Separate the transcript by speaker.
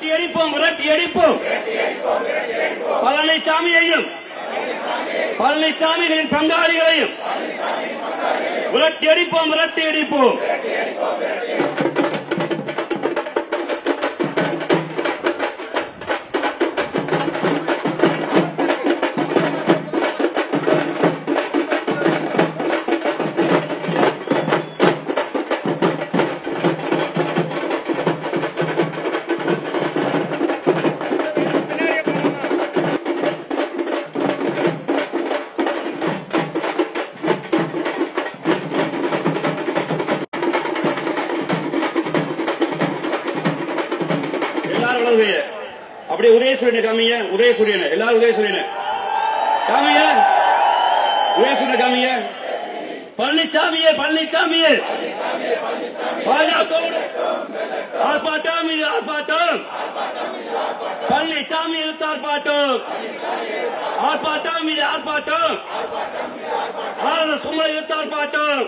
Speaker 1: விரட்டி அடிப்போம் விரட்டி அடிப்போம் பழனிசாமியையும் பழனிசாமிகளின் பங்காளிகளையும் விரட்டி அடிப்போம் விரட்டி அடிப்போம். அப்படியே உதயசூரியனை காமிங்க, உதயசூரியனை எல்லாரும் உதயசூரியனை காமிங்க, உதயசூரியனை காமிங்க. பழனிசாமியே பழனிசாமியே பாஜக ஆர்ப்பாட்டம் இது ஆர்ப்பாட்டம், பழனிசாமி எதிர்த்து ஆர்ப்பாட்டம், ஆர்ப்பாட்டம் இது ஆர்ப்பாட்டம், ஆர்எஸ் உங்களை எதிர்த்து ஆர்ப்பாட்டம்.